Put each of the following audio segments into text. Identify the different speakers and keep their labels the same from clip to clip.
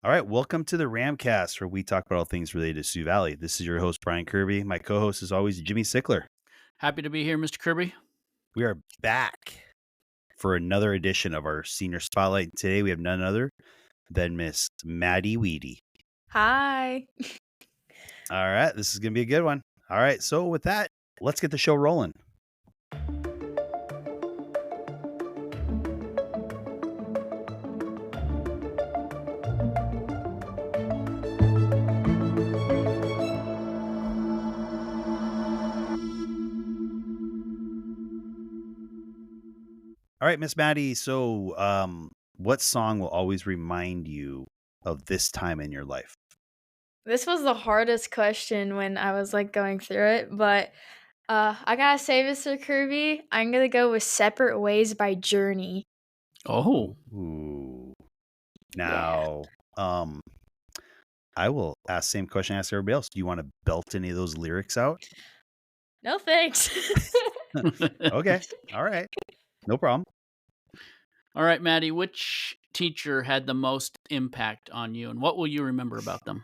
Speaker 1: All right, welcome to the RAMcast, where we talk about all things related to Sioux Valley. This is your host, Brian Kirby. My co-host is always Jimmy Sickler.
Speaker 2: Happy to be here, Mr. Kirby.
Speaker 1: We are back for another edition of our Senior Spotlight. Today we have none other than Miss Madi Weedy.
Speaker 3: Hi.
Speaker 1: All right, this is going to be a good one. All right, so with that, let's get the show rolling. All right, Miss Maddie. So, what song will always remind you of this time in your life?
Speaker 3: This was the hardest question when I was going through it, but I gotta say, Mr. Kirby, I'm gonna go with Separate Ways by Journey.
Speaker 2: Oh,
Speaker 1: Ooh.
Speaker 3: Yeah.
Speaker 1: Now, I will ask the same question I ask everybody else. Do you want to belt any of those lyrics out?
Speaker 3: No thanks.
Speaker 1: Okay. All right. No problem.
Speaker 2: all right, Maddie. Which teacher had the most impact on you, and what will you remember about them?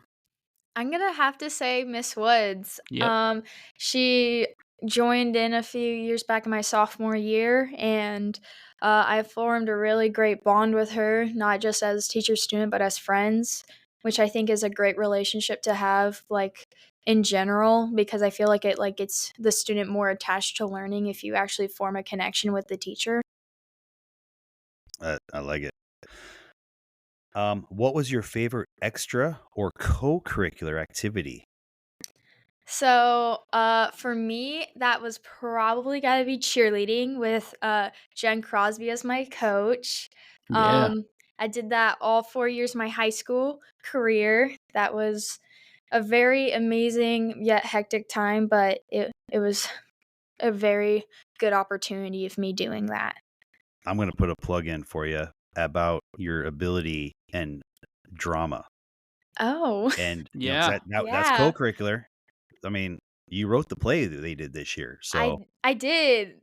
Speaker 3: I'm gonna have to say Miss Woods.
Speaker 2: Yep.
Speaker 3: She joined in a few years back in my sophomore year, and I formed a really great bond with her, not just as teacher student, but as friends, which I think is a great relationship to have, in general, because I feel like it gets the student more attached to learning if you actually form a connection with the teacher.
Speaker 1: I like it. What was your favorite extra or co-curricular activity?
Speaker 3: So, for me, that was probably gotta be cheerleading with, Jen Crosby as my coach.
Speaker 2: Yeah.
Speaker 3: I did that all 4 years of my high school career. That was a very amazing yet hectic time, but it was a very good opportunity of me doing that.
Speaker 1: I'm going to put a plug in for you about your ability and drama.
Speaker 3: Oh.
Speaker 1: And,
Speaker 2: Yeah.
Speaker 1: that's
Speaker 3: Yeah.
Speaker 1: co-curricular. I mean, you wrote the play that they did this year.
Speaker 3: I
Speaker 1: So,
Speaker 3: I did.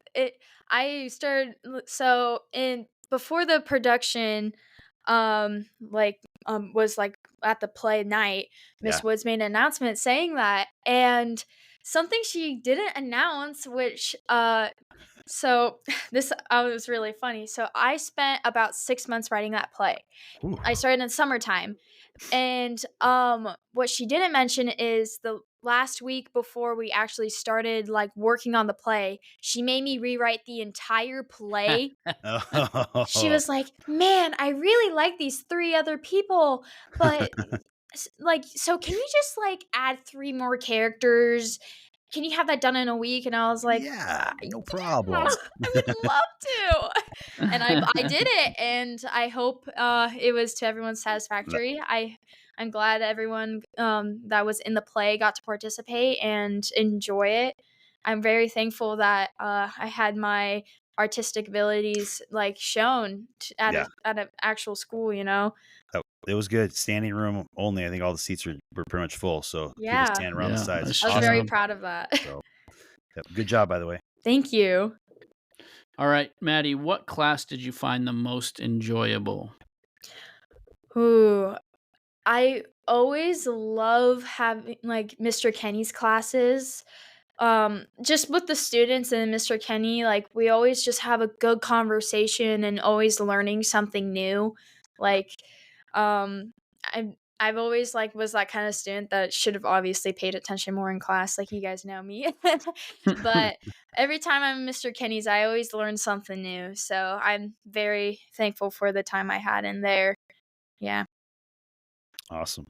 Speaker 3: I started so in before the production was at the play night,
Speaker 1: yeah.
Speaker 3: Miss Woods made an announcement saying that, and something she didn't announce, which so this was really funny. So I spent about 6 months writing that play.
Speaker 1: Ooh.
Speaker 3: I started in summertime. And what she didn't mention is the last week before we actually started working on the play, she made me rewrite the entire play. She was like, "Man, I really like these 3 other people, but so can you just add 3 more characters? Can you have that done in a week?" And I was like,
Speaker 1: Yeah, no
Speaker 3: "Yeah,
Speaker 1: problem.
Speaker 3: I would love to." And I did it, and I hope it was to everyone's satisfactory. I'm glad everyone that was in the play got to participate and enjoy it. I'm very thankful that I had my artistic abilities shown at
Speaker 1: Yeah.
Speaker 3: an actual school. You know?
Speaker 1: It was good. Standing room only. I think all the seats were pretty much full. So people
Speaker 3: Yeah,
Speaker 1: standing around the
Speaker 2: Yeah,
Speaker 1: sides.
Speaker 2: nice
Speaker 3: I was
Speaker 1: Awesome.
Speaker 3: very
Speaker 2: job.
Speaker 3: proud of that.
Speaker 1: So, yep, good job, by the way.
Speaker 3: Thank you.
Speaker 2: All right, Maddie. What class did you find the most enjoyable?
Speaker 3: Ooh, I always love having Mr. Kenny's classes. Just with the students and Mr. Kenny, we always just have a good conversation and always learning something new. Like, um, I've always was that kind of student that should have obviously paid attention more in class, like you guys know me. But every time I'm in Mr. Kenny's, I always learn something new. So I'm very thankful for the time I had in there. Yeah.
Speaker 1: Awesome.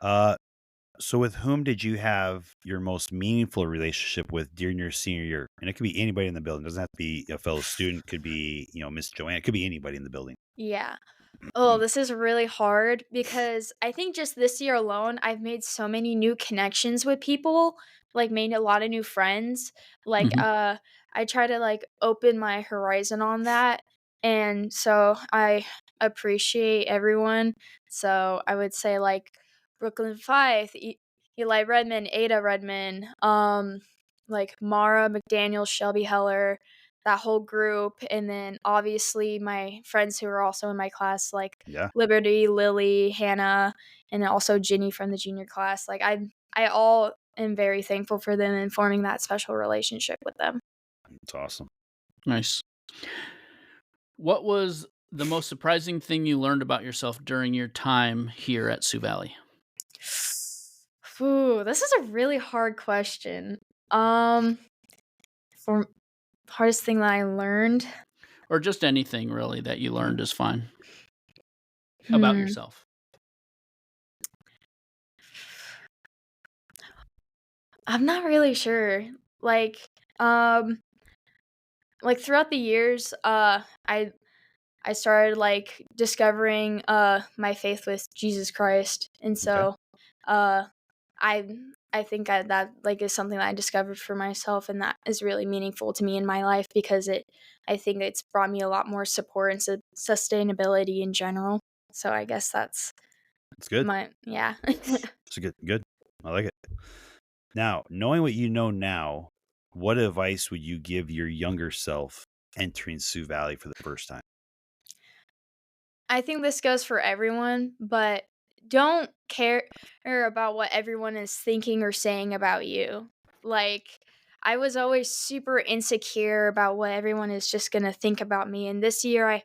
Speaker 1: So with whom did you have your most meaningful relationship with during your senior year? And it could be anybody in the building. It doesn't have to be a fellow student. Could be, Miss Joanne. It could be anybody in the building.
Speaker 3: Yeah. Oh, this is really hard because I think just this year alone, I've made so many new connections with people, made a lot of new friends. Like,
Speaker 2: Mhm.
Speaker 3: I try to open my horizon on that. And so I appreciate everyone. So I would say Brooklyn Fife, Eli Redmond, Ada Redmond, Mara McDaniel, Shelby Heller, that whole group, and then obviously my friends who are also in my class, like
Speaker 1: Yeah,
Speaker 3: Liberty, Lily, Hannah, and also Ginny from the junior class. Like I all am very thankful for them and forming that special relationship with them.
Speaker 1: it's awesome.
Speaker 2: Nice. What was the most surprising thing you learned about yourself during your time here at Sioux Valley?
Speaker 3: Ooh, this is a really hard question. Um, for hardest thing that I learned.
Speaker 2: Or just anything really that you learned is fine about
Speaker 3: Hmm.
Speaker 2: yourself.
Speaker 3: I'm not really sure. Like, um, like throughout the years, I started like discovering my faith with Jesus Christ, and
Speaker 1: Okay,
Speaker 3: so uh I I think that like is something that I discovered for myself, and that is really meaningful to me in my life because I think it's brought me a lot more support and sustainability in general. So I guess that's
Speaker 1: it's good.
Speaker 3: my yeah.
Speaker 1: It's good. I like it. Now, knowing what you know now, what advice would you give your younger self entering Sioux Valley for the first time?
Speaker 3: I think this goes for everyone, but don't care about what everyone is thinking or saying about you. Like, I was always super insecure about what everyone is just going to think about me, and this year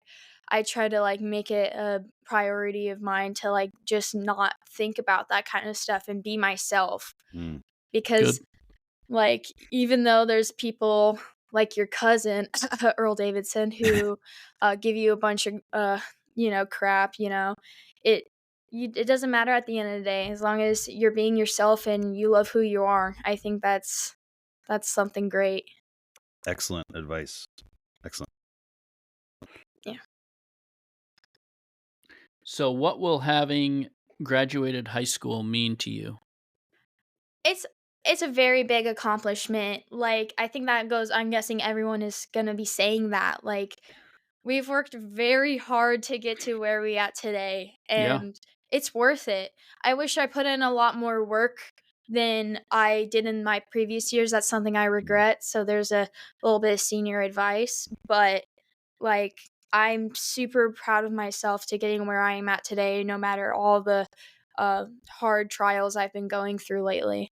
Speaker 3: I try to like make it a priority of mine to like just not think about that kind of stuff and be myself,
Speaker 1: Mm,
Speaker 2: Good.
Speaker 3: because like, even though there's people like your cousin, Earl Davidson, who, give you a bunch of, crap, it it doesn't matter at the end of the day, as long as you're being yourself and you love who you are. I think that's something great.
Speaker 1: excellent advice. Excellent.
Speaker 3: Yeah.
Speaker 2: So, what will having graduated high school mean to you?
Speaker 3: It's it's a very big accomplishment. Like, I think that goes I'm guessing everyone is gonna be saying that, like, we've worked very hard to get to where we at today,
Speaker 2: Yeah.
Speaker 3: and it's worth it. I wish I put in a lot more work than I did in my previous years. That's something I
Speaker 1: Mm,
Speaker 3: regret. So there's a little bit of senior advice, but like I'm super proud of myself to getting where I am at today, no matter all the hard trials I've been going through lately.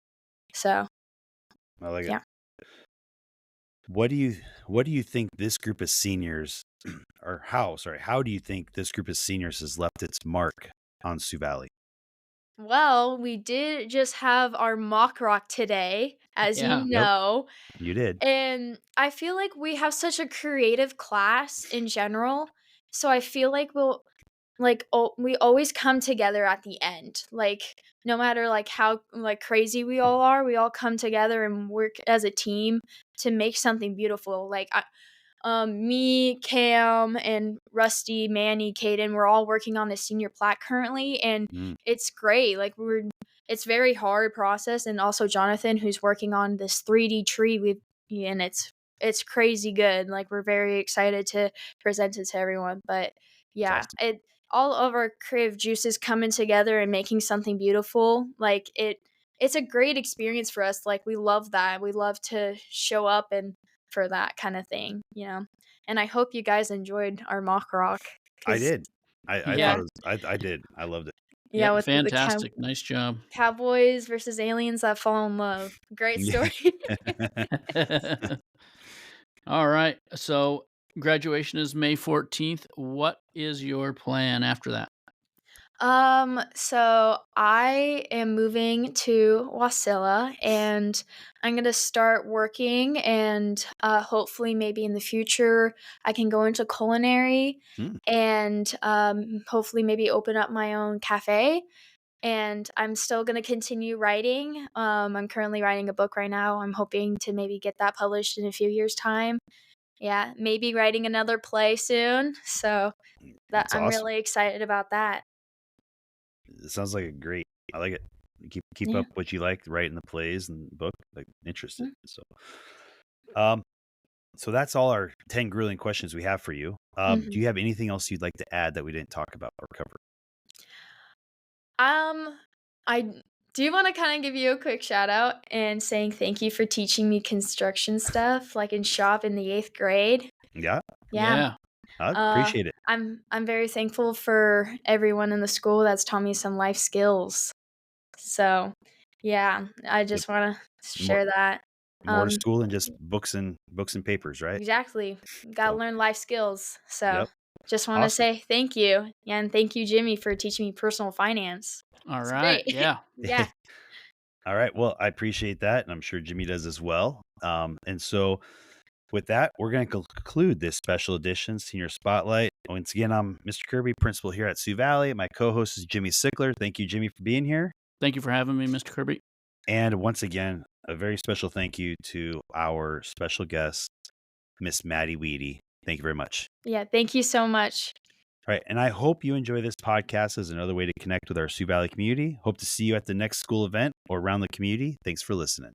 Speaker 3: So
Speaker 1: I like it.
Speaker 3: yeah.
Speaker 1: What do you what do you think this group of seniors or how do you think this group of seniors has left its mark on Sioux Valley?
Speaker 3: Well, we did just have our mock rock today, as you
Speaker 2: Yeah.
Speaker 1: Yep,
Speaker 3: know.
Speaker 1: you did.
Speaker 3: And I feel like we have such a creative class in general. So I feel like we always come together at the end. Like no matter like how like crazy we all are, we all come together and work as a team to make something beautiful. Me, Cam, and Rusty, Manny, Caden, we're all working on the senior plaque currently, and
Speaker 1: Mm,
Speaker 3: it's great. It's very hard process, and also Jonathan, who's working on this 3D tree, and it's crazy good. Like we're very excited to present it to everyone. But
Speaker 1: it's
Speaker 3: yeah,
Speaker 1: awesome.
Speaker 3: it all of our creative juices coming together and making something beautiful. It's a great experience for us. Like we love that. We love to show up and for that kind of thing. And I hope you guys enjoyed our mock rock
Speaker 1: I
Speaker 3: because
Speaker 1: did. I thought
Speaker 2: Yeah.
Speaker 3: yeah,
Speaker 1: it was I did. I loved it.
Speaker 3: yeah,
Speaker 2: Yep.
Speaker 3: with the
Speaker 2: Fantastic. Nice job.
Speaker 3: cowboys versus aliens that fall in love. Great
Speaker 1: Yeah.
Speaker 3: story.
Speaker 2: All right. So, graduation is May 14th. What is your plan after that?
Speaker 3: So I am moving to Wasilla and I'm gonna start working and hopefully maybe in the future I can go into culinary
Speaker 1: Mm,
Speaker 3: and hopefully maybe open up my own cafe. And I'm still gonna continue writing. I'm currently writing a book right now. I'm hoping to maybe get that published in a few years' time. Yeah, maybe writing another play soon. So that
Speaker 1: that's
Speaker 3: I'm
Speaker 1: awesome.
Speaker 3: really excited about that.
Speaker 1: It sounds like a great. I like it. Keep
Speaker 3: Yeah.
Speaker 1: up what you like, writing the plays and book. Like interested. Um, so that's all our 10 grueling questions we have for you. Do
Speaker 3: Mhm.
Speaker 1: you have anything else you'd like to add that we didn't talk about or cover?
Speaker 3: Um, I Do you want to kind of give you a quick shout out and saying thank you for teaching me construction stuff, like in shop in the 8th grade?
Speaker 1: Yeah,
Speaker 3: Yeah.
Speaker 1: I
Speaker 3: Uh,
Speaker 1: appreciate it.
Speaker 3: I'm very thankful for everyone in the school that's taught me some life skills. So, yeah, I
Speaker 1: Yep.
Speaker 3: just want to
Speaker 1: More,
Speaker 3: share that.
Speaker 1: more to school than just books and papers, right?
Speaker 3: Exactly. Got to
Speaker 1: So,
Speaker 3: learn life skills. So,
Speaker 1: yep.
Speaker 3: just want to
Speaker 1: Awesome.
Speaker 3: say thank you. Yeah, and thank you, Jimmy, for teaching me personal finance.
Speaker 2: All
Speaker 3: It's
Speaker 2: right.
Speaker 3: great.
Speaker 2: Yeah.
Speaker 3: Yeah.
Speaker 1: All right. Well, I appreciate that, and I'm sure Jimmy does as well. And so with that, we're going to conclude this special edition Senior Spotlight. Once again, I'm Mr. Kirby, principal here at Sioux Valley. My co-host is Jimmy Sickler. Thank you, Jimmy, for being here.
Speaker 2: Thank you for having me, Mr. Kirby.
Speaker 1: And once again, a very special thank you to our special guest, Miss Madi Weedy. Thank you very much.
Speaker 3: Yeah, thank you so much.
Speaker 1: All right. And I hope you enjoy this podcast as another way to connect with our Sioux Valley community. Hope to see you at the next school event or around the community. Thanks for listening.